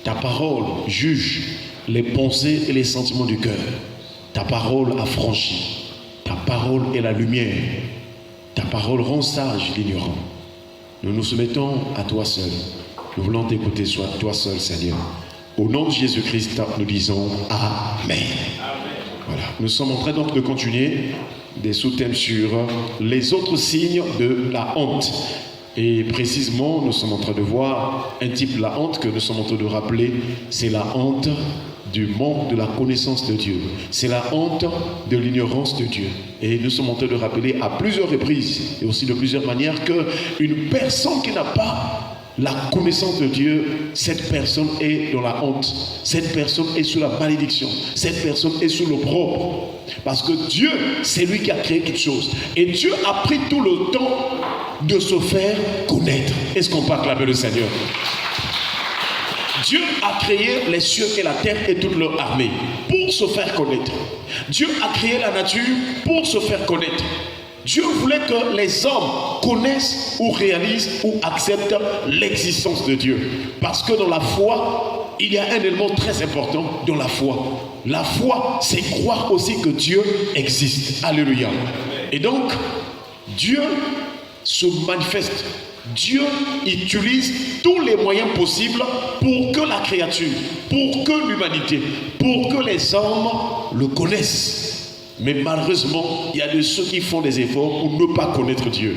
Ta parole juge les pensées et les sentiments du cœur. Ta parole affranchit. Ta parole est la lumière. Ta parole rend sage l'ignorant. Nous nous soumettons à toi seul. Nous voulons t'écouter, soit toi seul, Seigneur. Au nom de Jésus-Christ, nous disons Amen. Voilà. Nous sommes en train donc de continuer des sous-thèmes sur les autres signes de la honte. Et précisément, nous sommes en train de voir un type de la honte que nous sommes en train de rappeler. C'est la honte du manque de la connaissance de Dieu. C'est la honte de l'ignorance de Dieu. Et nous sommes en train de rappeler à plusieurs reprises et aussi de plusieurs manières qu'une personne qui n'a pas la connaissance de Dieu, cette personne est dans la honte. Cette personne est sous la malédiction. Cette personne est sous l'opprobre. Parce que Dieu, c'est lui qui a créé quelque chose. Et Dieu a pris tout le temps de se faire connaître. Est-ce qu'on peut acclamer le Seigneur? Dieu a créé les cieux et la terre et toute leur armée pour se faire connaître. Dieu a créé la nature pour se faire connaître. Dieu voulait que les hommes connaissent ou réalisent ou acceptent l'existence de Dieu. Parce que dans la foi, il y a un élément très important dans la foi. La foi, c'est croire aussi que Dieu existe. Alléluia. Et donc, Dieu se manifeste. Dieu utilise tous les moyens possibles pour que la créature, pour que l'humanité, pour que les hommes le connaissent. Mais malheureusement, il y a de ceux qui font des efforts pour ne pas connaître Dieu.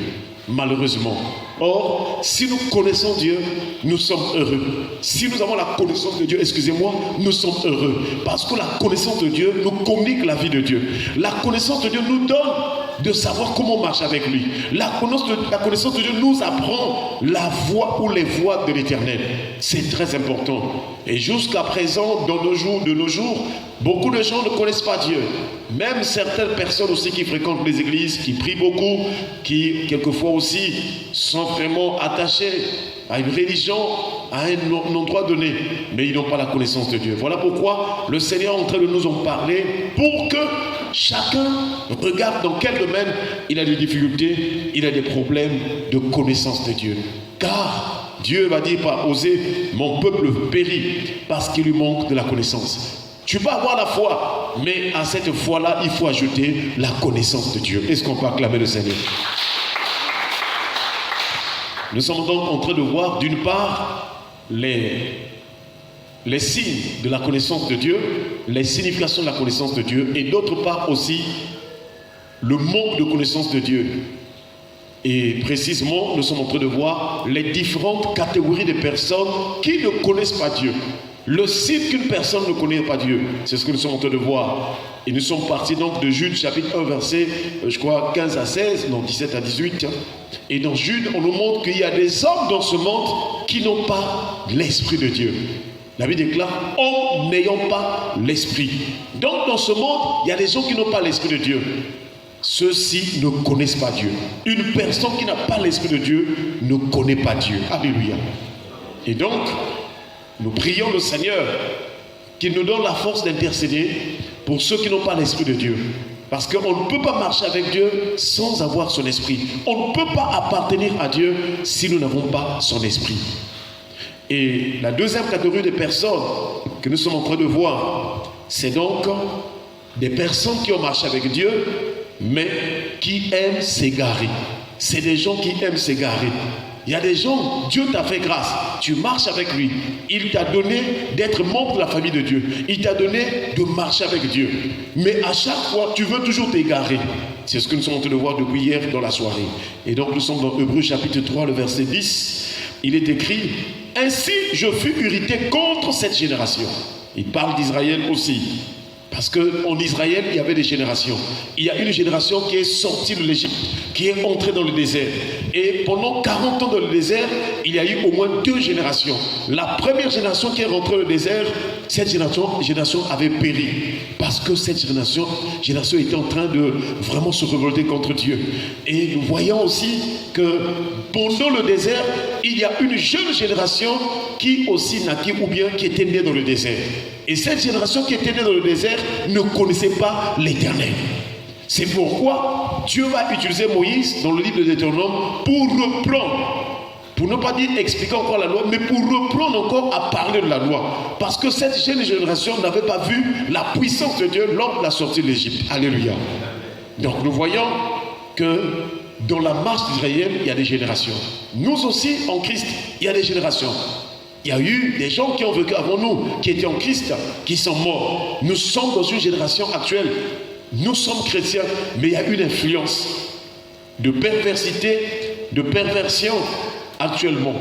Malheureusement. Or, si nous connaissons Dieu, nous sommes heureux. Si nous avons la connaissance de Dieu, excusez-moi, nous sommes heureux. Parce que la connaissance de Dieu nous communique la vie de Dieu. La connaissance de Dieu nous donne de savoir comment on marche avec lui. La connaissance de Dieu nous apprend la voie ou les voies de l'Éternel. C'est très important. Et jusqu'à présent, de nos jours, beaucoup de gens ne connaissent pas Dieu. Même certaines personnes aussi qui fréquentent les églises, qui prient beaucoup, qui quelquefois aussi sont vraiment attachés à une religion, à un endroit donné, mais ils n'ont pas la connaissance de Dieu. Voilà pourquoi le Seigneur est en train de nous en parler pour que chacun regarde dans quel domaine il a des difficultés, il a des problèmes de connaissance de Dieu. Car Dieu va dire par Osée, mon peuple périt parce qu'il lui manque de la connaissance. Tu peux avoir la foi, mais à cette foi-là, il faut ajouter la connaissance de Dieu. Est-ce qu'on peut acclamer le Seigneur? Nous sommes donc en train de voir d'une part les signes de la connaissance de Dieu, les significations de la connaissance de Dieu, et d'autre part aussi le manque de connaissance de Dieu. Et précisément, nous sommes en train de voir les différentes catégories de personnes qui ne connaissent pas Dieu. Le signe qu'une personne ne connaît pas Dieu, c'est ce que nous sommes en train de voir. Et nous sommes partis donc de Jude chapitre 1 verset, je crois 15 à 16, non 17 à 18. Et dans Jude, on nous montre qu'il y a des hommes dans ce monde qui n'ont pas l'Esprit de Dieu. La Bible déclare, hommes n'ayant pas l'Esprit. Donc dans ce monde, il y a des gens qui n'ont pas l'Esprit de Dieu. Ceux-ci ne connaissent pas Dieu. Une personne qui n'a pas l'Esprit de Dieu ne connaît pas Dieu. Alléluia. Et donc, nous prions le Seigneur qu'il nous donne la force d'intercéder pour ceux qui n'ont pas l'Esprit de Dieu. Parce qu'on ne peut pas marcher avec Dieu sans avoir son esprit. On ne peut pas appartenir à Dieu si nous n'avons pas son esprit. Et la deuxième catégorie de personnes que nous sommes en train de voir, c'est donc des personnes qui ont marché avec Dieu, mais qui aiment s'égarer. C'est des gens qui aiment s'égarer. Il y a des gens, Dieu t'a fait grâce, tu marches avec lui. Il t'a donné d'être membre de la famille de Dieu. Il t'a donné de marcher avec Dieu. Mais à chaque fois, tu veux toujours t'égarer. C'est ce que nous sommes en train de voir depuis hier dans la soirée. Et donc nous sommes dans Hébreux chapitre 3, le verset 10. Il est écrit, « Ainsi je fus irrité contre cette génération. » Il parle d'Israël aussi. Parce qu'en Israël, il y avait des générations. Il y a une génération qui est sortie de l'Égypte, qui est entrée dans le désert. Et pendant 40 ans dans le désert, il y a eu au moins 2 générations. La première génération qui est rentrée dans le désert, cette génération avait péri. Parce que cette génération était en train de vraiment se révolter contre Dieu. Et nous voyons aussi que pendant le désert, il y a une jeune génération qui aussi naquit ou bien qui était née dans le désert. Et cette génération qui était née dans le désert ne connaissait pas l'Éternel. C'est pourquoi Dieu va utiliser Moïse dans le livre de Deutéronome pour reprendre pour ne pas dire expliquer encore la loi, mais pour reprendre encore à parler de la loi. Parce que cette jeune génération n'avait pas vu la puissance de Dieu lors de la sortie de l'Égypte. Alléluia. Donc nous voyons que dans la marche d'Israël, il y a des générations. Nous aussi, en Christ, il y a des générations. Il y a eu des gens qui ont vécu avant nous, qui étaient en Christ, qui sont morts. Nous sommes dans une génération actuelle. Nous sommes chrétiens, mais il y a une influence de perversité, de perversion actuellement.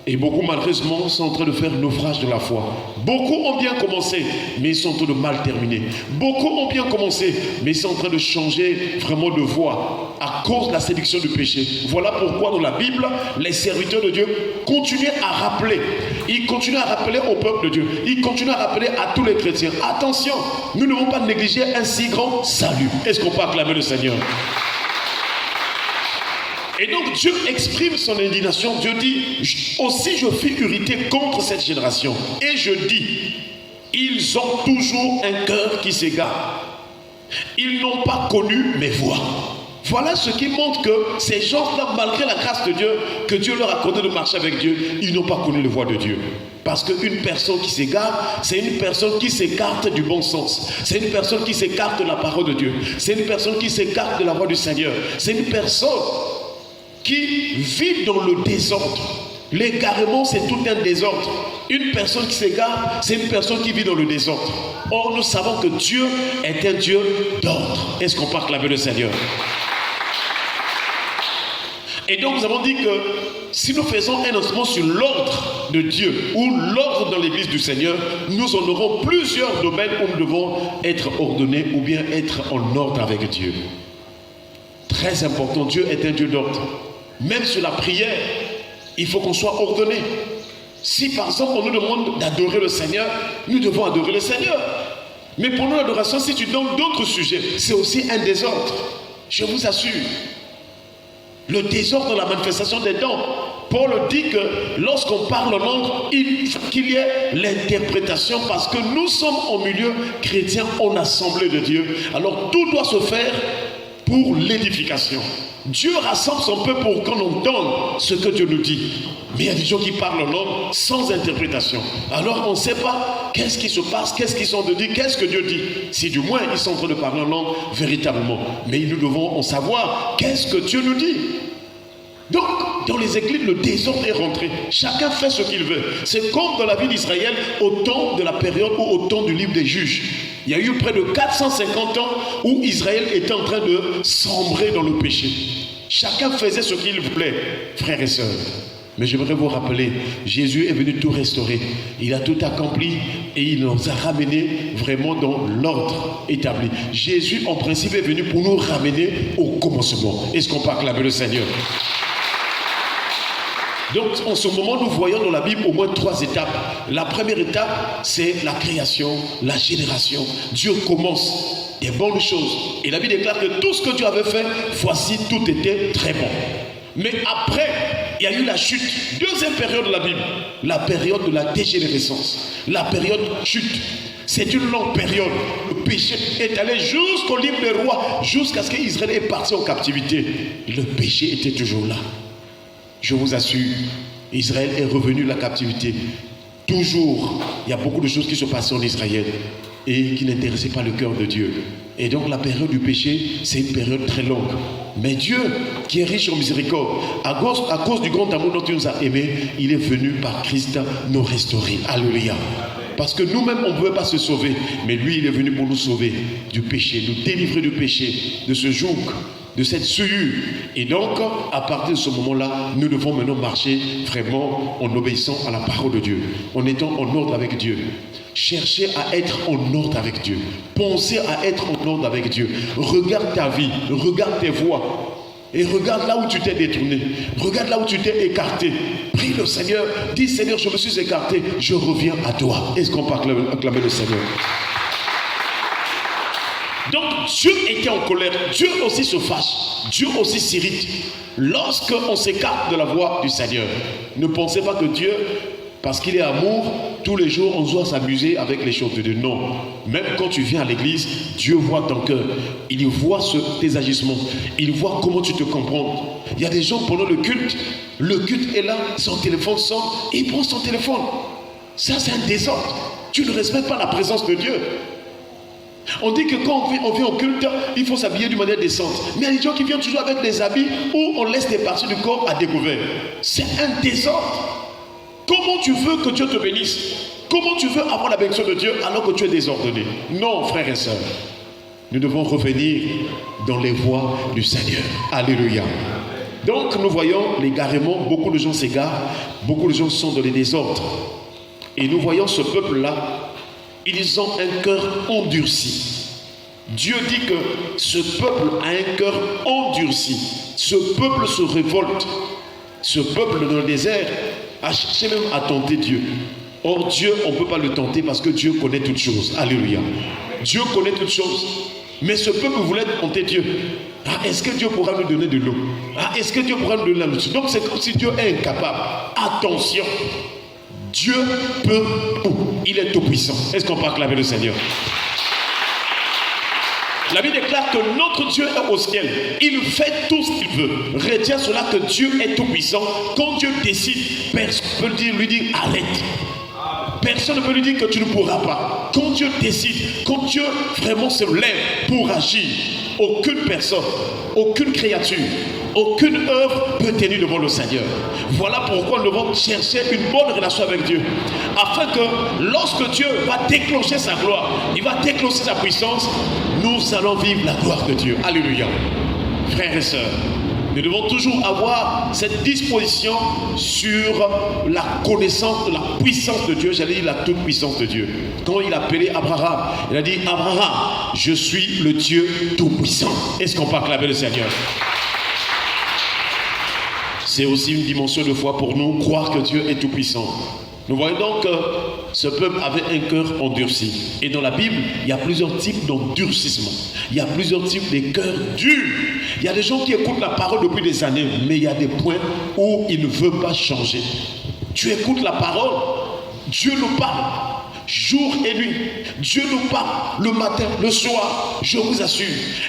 Et beaucoup, malheureusement, sont en train de faire naufrage de la foi. Beaucoup ont bien commencé, mais ils sont en train de mal terminer. Beaucoup ont bien commencé, mais ils sont en train de changer vraiment de voie à cause de la séduction du péché. Voilà pourquoi dans la Bible, les serviteurs de Dieu continuent à rappeler. Ils continuent à rappeler au peuple de Dieu. Ils continuent à rappeler à tous les chrétiens. Attention, nous ne devons pas négliger un si grand salut. Est-ce qu'on peut acclamer le Seigneur? Et donc Dieu exprime son indignation. Dieu dit, aussi je fus irrité contre cette génération. Et je dis, ils ont toujours un cœur qui s'égare. Ils n'ont pas connu mes voies. Voilà ce qui montre que ces gens-là, malgré la grâce de Dieu, que Dieu leur a accordé de marcher avec Dieu, ils n'ont pas connu les voies de Dieu. Parce qu'une personne qui s'égare, c'est une personne qui s'écarte du bon sens. C'est une personne qui s'écarte de la parole de Dieu. C'est une personne qui s'écarte de la voie du Seigneur. C'est une personne qui vit dans le désordre. L'égarement, c'est tout un désordre. Une personne qui s'égare, c'est une personne qui vit dans le désordre. Or, nous savons que Dieu est un Dieu d'ordre. Est-ce qu'on peut acclamer le Seigneur? Et donc, nous avons dit que si nous faisons un enseignement sur l'ordre de Dieu ou l'ordre dans l'église du Seigneur, nous en aurons plusieurs domaines où nous devons être ordonnés ou bien être en ordre avec Dieu. Très important, Dieu est un Dieu d'ordre. Même sur la prière, il faut qu'on soit ordonné. Si par exemple on nous demande d'adorer le Seigneur, nous devons adorer le Seigneur. Mais pour nous l'adoration, si tu donnes d'autres sujets, c'est aussi un désordre. Je vous assure. Le désordre dans la manifestation des dons. Paul dit que lorsqu'on parle en langue, il faut qu'il y ait l'interprétation parce que nous sommes au milieu chrétien, en assemblée de Dieu. Alors tout doit se faire pour l'édification. Dieu rassemble son peuple pour qu'on entende ce que Dieu nous dit. Mais il y a des gens qui parlent en langue sans interprétation. Alors on ne sait pas qu'est-ce qui se passe, qu'est-ce qu'ils sont de dire, qu'est-ce que Dieu dit. Si du moins ils sont en train de parler en langue véritablement. Mais nous devons en savoir qu'est-ce que Dieu nous dit. Donc, dans les églises, le désordre est rentré. Chacun fait ce qu'il veut. C'est comme dans la vie d'Israël au temps de la période ou au temps du livre des juges. Il y a eu près de 450 ans où Israël était en train de sombrer dans le péché. Chacun faisait ce qu'il voulait, frères et sœurs. Mais j'aimerais vous rappeler, Jésus est venu tout restaurer. Il a tout accompli et il nous a ramenés vraiment dans l'ordre établi. Jésus, en principe, est venu pour nous ramener au commencement. Est-ce qu'on peut acclamer le Seigneur? Donc en ce moment nous voyons dans la Bible au moins 3 étapes. La première étape c'est la création, la génération. Dieu commence des bonnes choses. Et la Bible déclare que tout ce que Dieu avait fait, voici tout était très bon. Mais après, il y a eu la chute. Deuxième période de la Bible, la période de la dégénérescence. La période chute. C'est une longue période. Le péché est allé jusqu'au livre des rois, jusqu'à ce qu'Israël est parti en captivité. Le péché était toujours là. Je vous assure, Israël est revenu de la captivité. Toujours, il y a beaucoup de choses qui se passaient en Israël et qui n'intéressaient pas le cœur de Dieu. Et donc la période du péché, c'est une période très longue. Mais Dieu, qui est riche en miséricorde, à cause du grand amour dont il nous a aimés, il est venu par Christ nous restaurer. Alléluia. Parce que nous-mêmes, on ne pouvait pas se sauver. Mais lui, il est venu pour nous sauver du péché, nous délivrer du péché, de ce joug, de cette souillure. Et donc, à partir de ce moment-là, nous devons maintenant marcher vraiment en obéissant à la parole de Dieu, en étant en ordre avec Dieu. Cherchez à être en ordre avec Dieu. Pensez à être en ordre avec Dieu. Regarde ta vie, regarde tes voies. Et regarde là où tu t'es détourné. Regarde là où tu t'es écarté. Prie le Seigneur. Dis Seigneur, je me suis écarté. Je reviens à toi. Est-ce qu'on peut acclamer le Seigneur? Donc Dieu était en colère. Dieu aussi se fâche. Dieu aussi s'irrite. Lorsqu'on s'écarte de la voie du Seigneur, ne pensez pas que Dieu Parce qu'il est amour, tous les jours on doit s'amuser avec les choses de Dieu. Non. Même quand tu viens à l'église, Dieu voit ton cœur. Il voit tes agissements. Il voit comment tu te comprends. Il y a des gens pendant le culte est là, son téléphone sonne, et il prend son téléphone. Ça c'est un désordre. Tu ne respectes pas la présence de Dieu. On dit que quand on vient au culte, il faut s'habiller d'une manière décente. Mais il y a des gens qui viennent toujours avec des habits où on laisse des parties du corps à découvert. C'est un désordre. Comment tu veux que Dieu te bénisse? Comment tu veux avoir la bénédiction de Dieu alors que tu es désordonné? Non, frères et sœurs. Nous devons revenir dans les voies du Seigneur. Alléluia. Donc nous voyons l'égarement, beaucoup de gens s'égarent, beaucoup de gens sont dans les désordres. Et nous voyons ce peuple-là, ils ont un cœur endurci. Dieu dit que ce peuple a un cœur endurci. Ce peuple se révolte. Ce peuple dans le désert a cherché même à tenter Dieu. Or Dieu, on ne peut pas le tenter parce que Dieu connaît toutes choses. Alléluia. Dieu connaît toutes choses. Mais ce peuple voulait tenter Dieu. Est-ce que Dieu pourra nous donner de l'eau? Est-ce que Dieu pourra nous donner de la nourriture? Donc c'est comme si Dieu est incapable. Attention. Dieu peut tout. Il est tout puissant. Est-ce qu'on peut acclamer le Seigneur? La Bible déclare que notre Dieu est au ciel. Il fait tout ce qu'il veut. Retiens cela que Dieu est tout puissant. Quand Dieu décide, personne ne peut lui dire arrête. Personne ne peut lui dire que tu ne pourras pas. Quand Dieu décide, quand Dieu vraiment se lève pour agir, aucune personne, aucune créature, aucune œuvre peut tenir devant le Seigneur. Voilà pourquoi nous devons chercher une bonne relation avec Dieu. Afin que lorsque Dieu va déclencher sa gloire, il va déclencher sa puissance, nous allons vivre la gloire de Dieu. Alléluia. Frères et sœurs, nous devons toujours avoir cette disposition sur la connaissance de la puissance de Dieu, j'allais dire la toute puissance de Dieu. Quand il a appelé Abraham, il a dit Abraham, je suis le Dieu tout puissant. Est-ce qu'on peut acclamer le Seigneur? C'est aussi une dimension de foi pour nous, croire que Dieu est tout puissant. Nous voyons donc que ce peuple avait un cœur endurci. Et dans la Bible, il y a plusieurs types d'endurcissement. Il y a plusieurs types de cœurs durs. Il y a des gens qui écoutent la parole depuis des années, mais il y a des points où ils ne veulent pas changer. Tu écoutes la parole, Dieu nous parle, jour et nuit. Dieu nous parle le matin, le soir, je vous assure.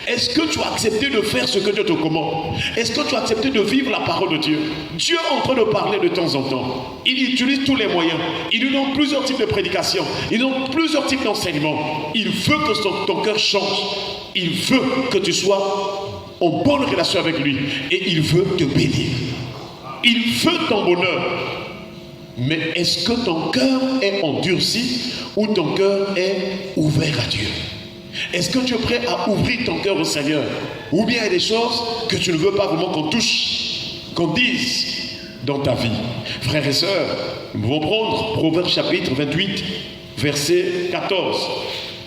Est-ce que tu as accepté de faire ce que Dieu te commande? Est-ce que tu as accepté de vivre la parole de Dieu? Dieu est en train de parler de temps en temps. Il utilise tous les moyens. Il nous donne plusieurs types de prédications. Il nous donne plusieurs types d'enseignements. Il veut que ton cœur change. Il veut que tu sois en bonne relation avec lui. Et il veut te bénir. Il veut ton bonheur. Mais est-ce que ton cœur est endurci ou ton cœur est ouvert à Dieu? Est-ce que tu es prêt à ouvrir ton cœur au Seigneur? Ou bien il y a des choses que tu ne veux pas vraiment qu'on touche, qu'on dise dans ta vie? Frères et sœurs, nous pouvons prendre Proverbe chapitre 28, verset 14.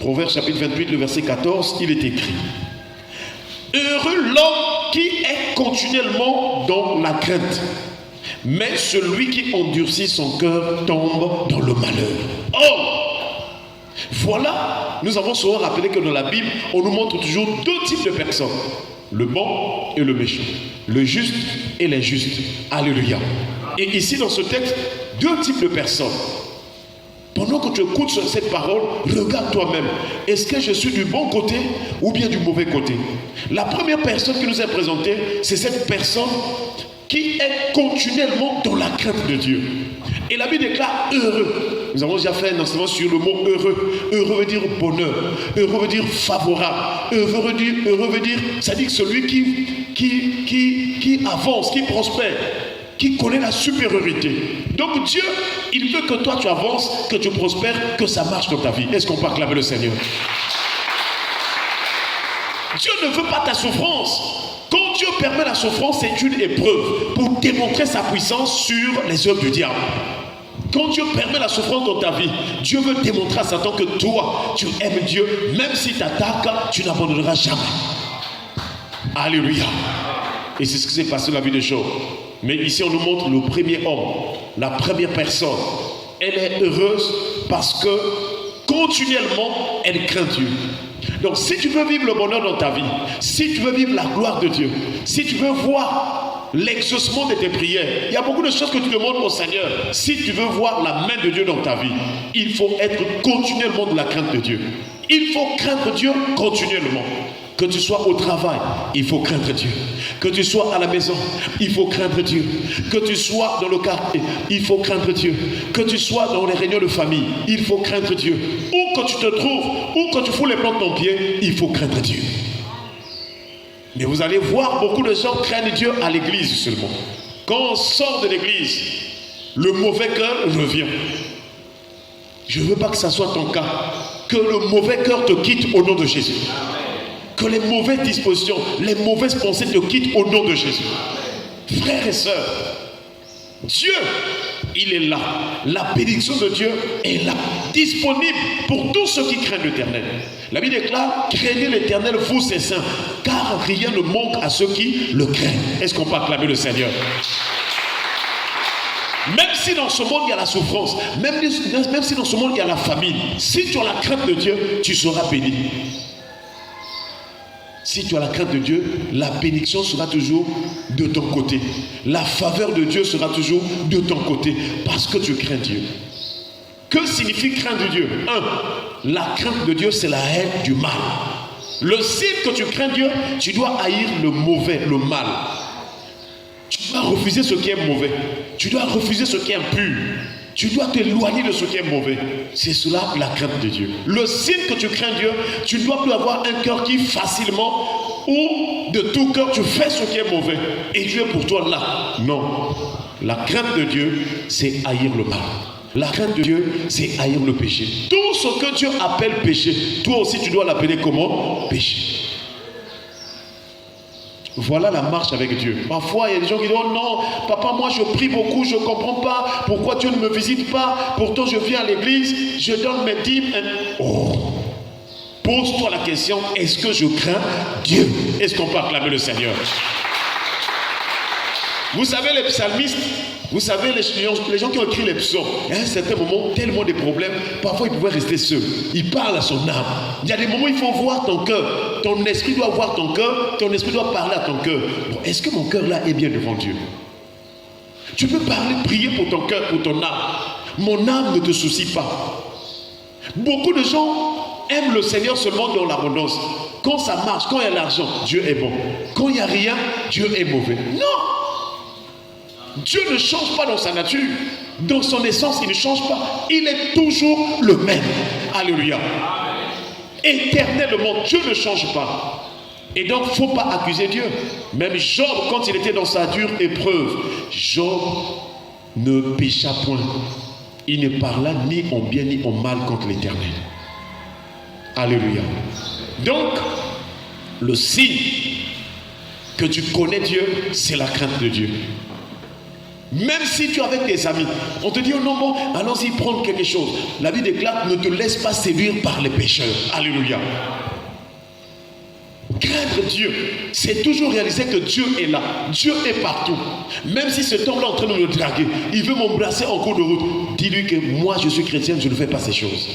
Proverbe chapitre 28, le verset 14, il est écrit: heureux l'homme qui est continuellement dans la crainte, mais celui qui endurcit son cœur tombe dans le malheur. Oh! Voilà, nous avons souvent rappelé que dans la Bible, on nous montre toujours deux types de personnes. Le bon et le méchant. Le juste et l'injuste. Alléluia. Et ici dans ce texte, deux types de personnes. Pendant que tu écoutes cette parole, regarde toi-même. Est-ce que je suis du bon côté ou bien du mauvais côté? La première personne qui nous est présentée, c'est cette personne qui est continuellement dans la crainte de Dieu. Et la Bible déclare heureux. Nous avons déjà fait un enseignement sur le mot heureux. Heureux veut dire bonheur. Heureux veut dire favorable. Heureux veut dire, ça dit que celui qui avance, qui prospère, qui connaît la supériorité. Donc Dieu, il veut que toi tu avances, que tu prospères, que ça marche dans ta vie. Est-ce qu'on peut acclamer le Seigneur? Dieu ne veut pas ta souffrance. Quand Dieu permet la souffrance, c'est une épreuve pour démontrer sa puissance sur les œuvres du diable. Quand Dieu permet la souffrance dans ta vie, Dieu veut démontrer à Satan que toi, tu aimes Dieu. Même s'il t'attaque, tu n'abandonneras jamais. Alléluia. Et c'est ce qui s'est passé dans la vie des choses. Mais ici, on nous montre le premier homme, la première personne. Elle est heureuse parce que continuellement, elle craint Dieu. Donc si tu veux vivre le bonheur dans ta vie, si tu veux vivre la gloire de Dieu, si tu veux voir l'exaucement de tes prières. Il y a beaucoup de choses que tu demandes au Seigneur. Si tu veux voir la main de Dieu dans ta vie, il faut être continuellement de la crainte de Dieu. Il faut craindre Dieu continuellement. Que tu sois au travail, il faut craindre Dieu. Que tu sois à la maison, il faut craindre Dieu. Que tu sois dans le quartier, il faut craindre Dieu. Que tu sois dans les réunions de famille, il faut craindre Dieu. Où que tu te trouves, où que tu fous les plans de ton pied, il faut craindre Dieu. Mais vous allez voir, beaucoup de gens craignent Dieu à l'église seulement. Quand on sort de l'église, le mauvais cœur revient. Je ne veux pas que ça soit ton cas. Que le mauvais cœur te quitte au nom de Jésus. Que les mauvaises dispositions, les mauvaises pensées te quittent au nom de Jésus. Frères et sœurs, Dieu, il est là. La bénédiction de Dieu est là, disponible pour tous ceux qui craignent l'Éternel. La Bible déclare, craignez l'Éternel, vous ses saints, car rien ne manque à ceux qui le craignent. Est-ce qu'on peut acclamer le Seigneur? Même si dans ce monde il y a la souffrance, même si dans ce monde il y a la famine, si tu as la crainte de Dieu, tu seras béni. Si tu as la crainte de Dieu, la bénédiction sera toujours de ton côté. La faveur de Dieu sera toujours de ton côté, parce que tu crains Dieu. Que signifie craindre Dieu? 1. La crainte de Dieu, c'est la haine du mal. Le signe que tu crains Dieu, tu dois haïr le mauvais, le mal. Tu dois refuser ce qui est mauvais. Tu dois refuser ce qui est impur. Tu dois t'éloigner de ce qui est mauvais. C'est cela la crainte de Dieu. Le signe que tu crains Dieu, tu ne dois plus avoir un cœur qui facilement ou de tout cœur tu fais ce qui est mauvais. Et Dieu est pour toi là. Non. La crainte de Dieu, c'est haïr le mal. La crainte de Dieu, c'est haïr le péché. Tout ce que Dieu appelle péché, toi aussi tu dois l'appeler comment? Péché. Voilà la marche avec Dieu. Parfois, il y a des gens qui disent, oh non, papa, moi je prie beaucoup, je ne comprends pas pourquoi Dieu ne me visite pas. Pourtant, je viens à l'église, je donne mes dîmes. Oh, pose-toi la question, est-ce que je crains Dieu? Est-ce qu'on peut acclamer le Seigneur? Vous savez, les psalmistes, vous savez, les gens qui ont écrit les psaumes, à un certain moment, tellement de problèmes, parfois ils pouvaient rester seuls. Ils parlent à son âme. Il y a des moments où il faut voir ton cœur. Ton esprit doit voir ton cœur, ton esprit doit parler à ton cœur. Bon, est-ce que mon cœur là est bien devant Dieu? Tu peux parler, prier pour ton cœur, pour ton âme. Mon âme ne te soucie pas. Beaucoup de gens aiment le Seigneur seulement dans l'abondance. Quand ça marche, quand il y a l'argent, Dieu est bon. Quand il n'y a rien, Dieu est mauvais. Non! Dieu ne change pas dans sa nature. Dans son essence, il ne change pas. Il est toujours le même. Alléluia. Éternellement, Dieu ne change pas. Et donc, il ne faut pas accuser Dieu. Même Job, quand il était dans sa dure épreuve, Job ne pécha point. Il ne parla ni en bien ni en mal contre l'Éternel. Alléluia. Donc, le signe que tu connais Dieu, c'est la crainte de Dieu. Même si tu es avec tes amis, on te dit, oh non, bon, allons-y prendre quelque chose. La Bible déclare, ne te laisse pas séduire par les pécheurs. Alléluia. Craindre Dieu, c'est toujours réaliser que Dieu est là. Dieu est partout. Même si cet homme-là est en train de me draguer, il veut m'embrasser en cours de route. Dis-lui que moi, je suis chrétien, je ne fais pas ces choses.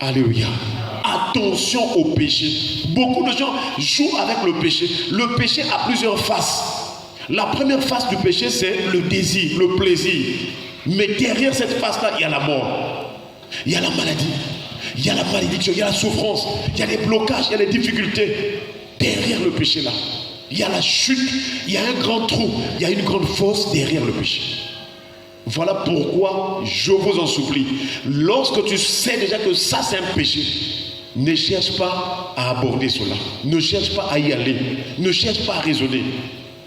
Alléluia. Attention au péché. Beaucoup de gens jouent avec le péché. Le péché a plusieurs faces. La première face du péché, c'est le désir, le plaisir. Mais derrière cette face-là, il y a la mort. Il y a la maladie. Il y a la malédiction, il y a la souffrance. Il y a les blocages, il y a les difficultés. Derrière le péché-là, il y a la chute. Il y a un grand trou. Il y a une grande fosse derrière le péché. Voilà pourquoi je vous en supplie. Lorsque tu sais déjà que ça, c'est un péché, ne cherche pas à aborder cela. Ne cherche pas à y aller. Ne cherche pas à raisonner.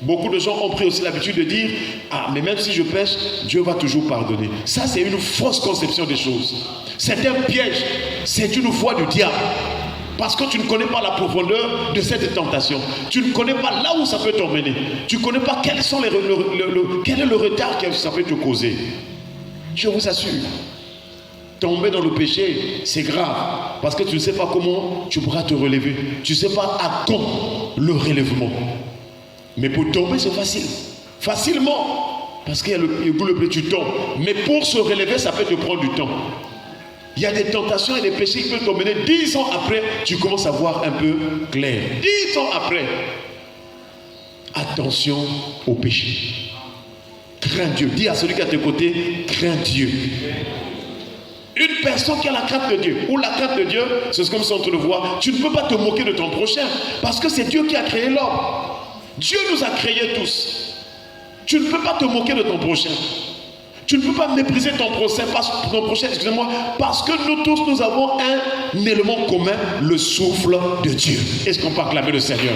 Beaucoup de gens ont pris aussi l'habitude de dire, ah, mais même si je pêche, Dieu va toujours pardonner. Ça, c'est une fausse conception des choses. C'est un piège. C'est une voie du diable. Parce que tu ne connais pas la profondeur de cette tentation. Tu ne connais pas là où ça peut t'emmener. Tu ne connais pas quel est le retard que ça peut te causer. Je vous assure. Tomber dans le péché, c'est grave. Parce que tu ne sais pas comment tu pourras te relever. Tu ne sais pas à quand le relèvement. Mais pour tomber, c'est facile. Facilement. Parce qu'il y a le bleu, tu tombes. Mais pour se relever, ça peut te prendre du temps. Il y a des tentations et des péchés qui peuvent t'emmener. 10 ans après, tu commences à voir un peu clair. 10 ans après. attention au péché. Crains Dieu. Dis à celui qui est à tes côtés, crains Dieu. Une personne qui a la crainte de Dieu, ou la crainte de Dieu, c'est ce que nous sommes en train de voir, tu ne peux pas te moquer de ton prochain, parce que c'est Dieu qui a créé l'homme. Dieu nous a créés tous. Tu ne peux pas te moquer de ton prochain. Tu ne peux pas mépriser ton prochain, excusez-moi, parce que nous tous, nous avons un élément commun, le souffle de Dieu. Est-ce qu'on peut acclamer le Seigneur?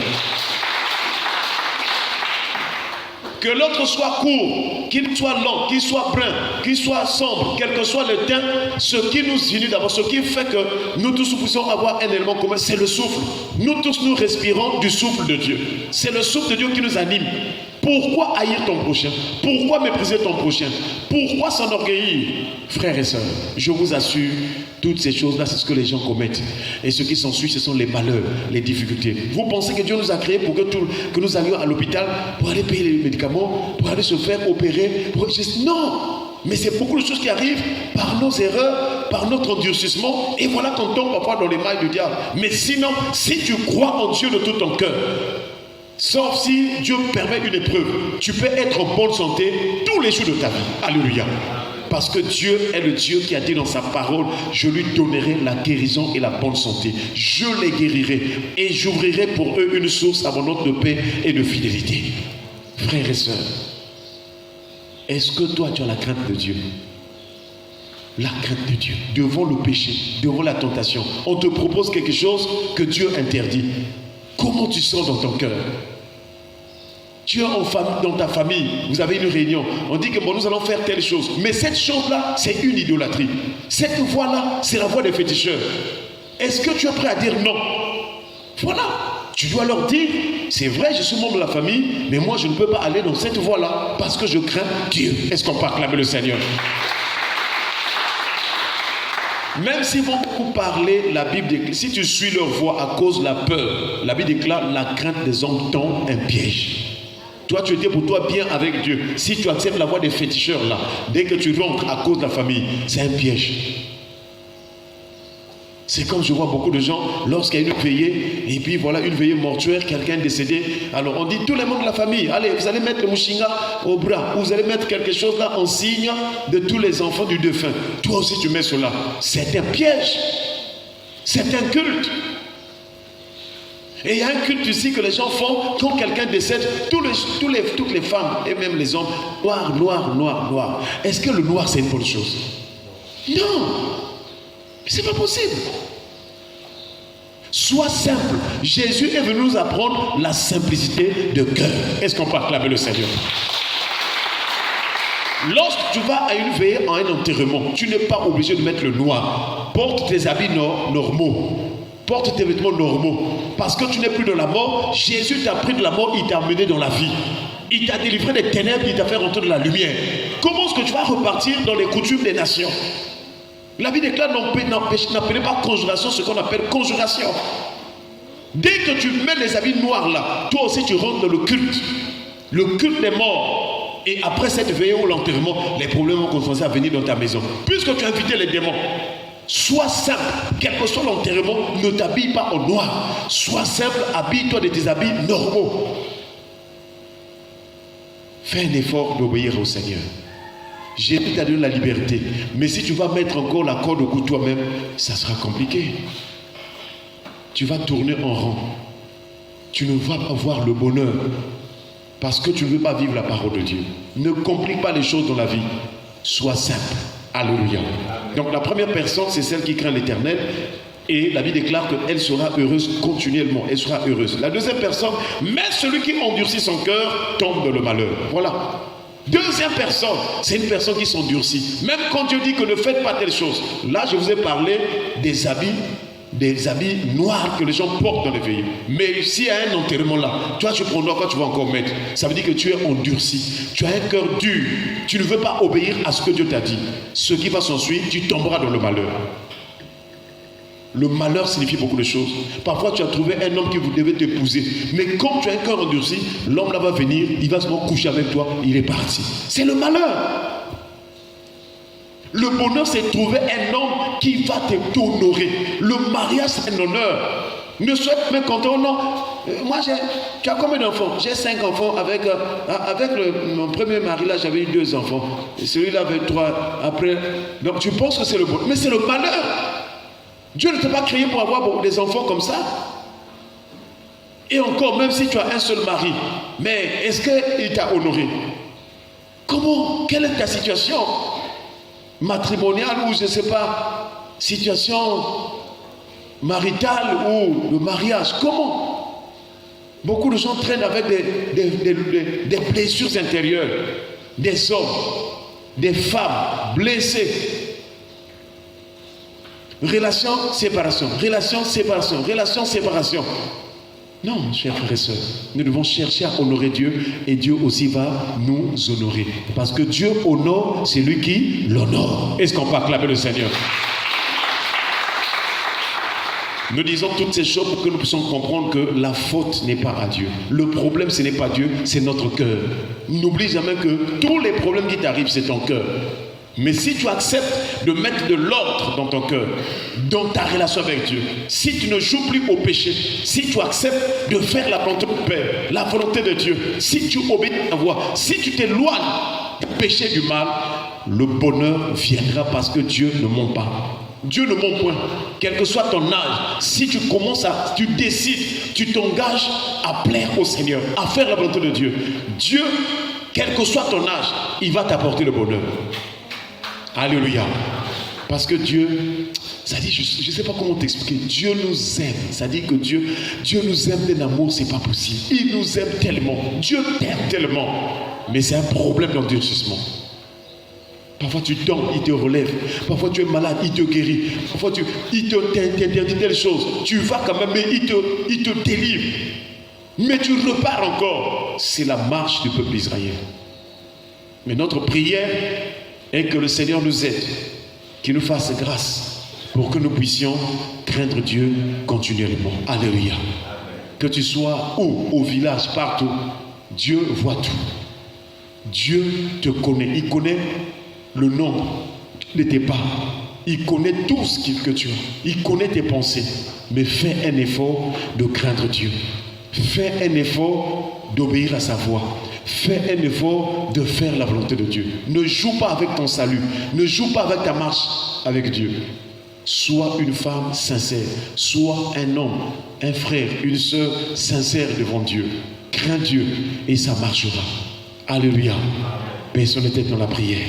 Que l'autre soit court, qu'il soit lent, qu'il soit brun, qu'il soit sombre, quel que soit le teint, ce qui nous unit d'abord, ce qui fait que nous tous puissions avoir un élément commun, c'est le souffle. Nous tous, nous respirons du souffle de Dieu. C'est le souffle de Dieu qui nous anime. Pourquoi haïr ton prochain? Pourquoi mépriser ton prochain? Pourquoi s'enorgueillir? Frères et sœurs, je vous assure, toutes ces choses-là, c'est ce que les gens commettent. Et ce qui s'ensuit, ce sont les malheurs, les difficultés. Vous pensez que Dieu nous a créés pour que nous allions à l'hôpital pour aller payer les médicaments, pour aller se faire opérer? Non! Mais c'est beaucoup de choses qui arrivent par nos erreurs, par notre endurcissement. Et voilà qu'on tombe parfois dans les mailles du diable. Mais sinon, si tu crois en Dieu de tout ton cœur, sauf si Dieu permet une épreuve, tu peux être en bonne santé tous les jours de ta vie. Alléluia. Parce que Dieu est le Dieu qui a dit dans sa parole, je lui donnerai la guérison et la bonne santé. Je les guérirai et j'ouvrirai pour eux une source abondante de paix et de fidélité. Frères et sœurs, est-ce que toi tu as la crainte de Dieu? La crainte de Dieu. Devant le péché, devant la tentation, on te propose quelque chose que Dieu interdit. Comment tu sens dans ton cœur? Tu es en famille, dans ta famille, vous avez une réunion, on dit que bon, nous allons faire telle chose. Mais cette chose-là, c'est une idolâtrie. Cette voie-là, c'est la voie des féticheurs. Est-ce que tu es prêt à dire non? Voilà. Tu dois leur dire, c'est vrai, je suis membre de la famille, mais moi je ne peux pas aller dans cette voie-là parce que je crains Dieu. Est-ce qu'on peut acclamer le Seigneur? Même s'ils vont beaucoup parler, la Bible déclare, si tu suis leur voie à cause de la peur, la Bible déclare, la crainte des hommes tend un piège. Toi, tu étais pour toi bien avec Dieu. Si tu acceptes la voie des féticheurs là, dès que tu rentres à cause de la famille, c'est un piège. C'est comme je vois beaucoup de gens, lorsqu'il y a une veillée, et puis voilà, une veillée mortuaire, quelqu'un est décédé, alors on dit, tous les membres de la famille, allez, vous allez mettre le mouchinga au bras, ou vous allez mettre quelque chose là en signe de tous les enfants du défunt. Toi aussi tu mets cela. C'est un piège. C'est un culte. Et il y a un culte ici que les gens font quand quelqu'un décède, toutes les femmes et même les hommes, noir, noir, noir, noir. Est-ce que le noir c'est une bonne chose? Non, c'est pas possible. Sois simple. Jésus est venu nous apprendre la simplicité de cœur. Est-ce qu'on peut acclamer le Seigneur? Lorsque tu vas à une veillée, à un enterrement, tu n'es pas obligé de mettre le noir. Porte tes habits normaux. Porte tes vêtements normaux. Parce que tu n'es plus dans la mort. Jésus t'a pris de la mort, il t'a amené dans la vie. Il t'a délivré des ténèbres, il t'a fait rentrer dans la lumière. Comment est-ce que tu vas repartir dans les coutumes des nations? La Bible déclare, n'appelez pas conjuration ce qu'on appelle conjuration. Dès que tu mets les habits noirs là, toi aussi tu rentres dans le culte des morts. Et après cette veillée ou l'enterrement, les problèmes vont commencer à venir dans ta maison. Puisque tu as invité les démons, sois simple, quel que soit l'enterrement, ne t'habille pas en noir. Sois simple, habille-toi de tes habits normaux. Fais un effort d'obéir au Seigneur. Jésus t'a donné la liberté. Mais si tu vas mettre encore la corde au cou toi-même, ça sera compliqué. Tu vas tourner en rond. Tu ne vas pas voir le bonheur. Parce que tu ne veux pas vivre la parole de Dieu. Ne complique pas les choses dans la vie. Sois simple. Alléluia. Donc la première personne, c'est celle qui craint l'Éternel. Et la Bible déclare qu'elle sera heureuse continuellement. Elle sera heureuse. La deuxième personne, mais celui qui endurcit son cœur tombe dans le malheur. Voilà. Deuxième personne, c'est une personne qui s'endurcit. Même quand Dieu dit que ne faites pas telle chose. Là, je vous ai parlé des habits noirs que les gens portent dans les veillées. Mais s'il y a un enterrement là, toi tu prends noir quand tu vas encore mettre. Ça veut dire que tu es endurci. Tu as un cœur dur. Tu ne veux pas obéir à ce que Dieu t'a dit. Ce qui va s'ensuivre, tu tomberas dans le malheur. Le malheur signifie beaucoup de choses. Parfois tu as trouvé un homme qui vous devait t'épouser. Mais comme tu as un cœur endurci, l'homme là va venir, il va se coucher avec toi, il est parti. C'est le malheur. Le bonheur, c'est trouver un homme qui va t'honorer. Le mariage, c'est un honneur. Ne sois pas mécontent, non. Moi, tu as combien d'enfants? J'ai 5 enfants. Avec mon premier mari, là, j'avais eu 2 enfants. Et celui-là avait 3. Après, donc tu penses que c'est le bon. Mais c'est le malheur. Dieu ne t'a pas créé pour avoir des enfants comme ça. Et encore, même si tu as un seul mari, mais est-ce qu'il t'a honoré? Comment? Quelle est ta situation matrimoniale ou je ne sais pas, situation maritale ou le mariage? Comment? Beaucoup de gens traînent avec des blessures intérieures, des hommes, des femmes blessées. Relation, séparation, relation, séparation, relation, séparation. Non, chers frères et sœurs, nous devons chercher à honorer Dieu et Dieu aussi va nous honorer. Parce que Dieu honore celui qui l'honore. Est-ce qu'on peut acclamer le Seigneur? Nous disons toutes ces choses pour que nous puissions comprendre que la faute n'est pas à Dieu. Le problème, ce n'est pas Dieu, c'est notre cœur. N'oublie jamais que tous les problèmes qui t'arrivent, c'est ton cœur. Mais si tu acceptes de mettre de l'ordre dans ton cœur, dans ta relation avec Dieu, si tu ne joues plus au péché, si tu acceptes de faire la volonté du Père, la volonté de Dieu, si tu obéis à ta voix, si tu t'éloignes du péché du mal, le bonheur viendra parce que Dieu ne ment pas. Dieu ne ment point. Quel que soit ton âge, si tu décides, tu t'engages à plaire au Seigneur, à faire la volonté de Dieu, Dieu, quel que soit ton âge, il va t'apporter le bonheur. Alléluia. Parce que Dieu, ça dit, je ne sais pas comment t'expliquer, Dieu nous aime. Ça dit que Dieu nous aime d'un amour, c'est pas possible. Il nous aime tellement. Dieu t'aime tellement. Mais c'est un problème d'endurcissement. Parfois tu tombes, il te relève. Parfois tu es malade, il te guérit. Parfois il t'interdit telle chose. Tu vas quand même, mais il te délivre. Mais tu repars encore. C'est la marche du peuple d'Israël. Mais notre prière est que le Seigneur nous aide, qu'il nous fasse grâce pour que nous puissions craindre Dieu continuellement. Alléluia. Que tu sois où, au village, partout, Dieu voit tout. Dieu te connaît. Il connaît le nombre de tes pas. Il connaît tout ce que tu as. Il connaît tes pensées. Mais fais un effort de craindre Dieu. Fais un effort d'obéir à sa voix. Fais un effort de faire la volonté de Dieu. Ne joue pas avec ton salut. Ne joue pas avec ta marche avec Dieu. Sois une femme sincère. Sois un homme, un frère, une sœur sincère devant Dieu. Crains Dieu et ça marchera. Alléluia. Baissons les têtes dans la prière.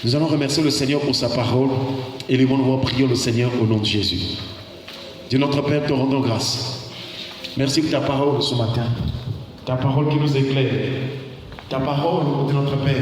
Nous allons remercier le Seigneur pour sa parole et les bons prions le Seigneur au nom de Jésus. Dieu notre Père, te rendons grâce. Merci pour ta parole ce matin. Ta parole qui nous éclaire. Ta parole de notre Père.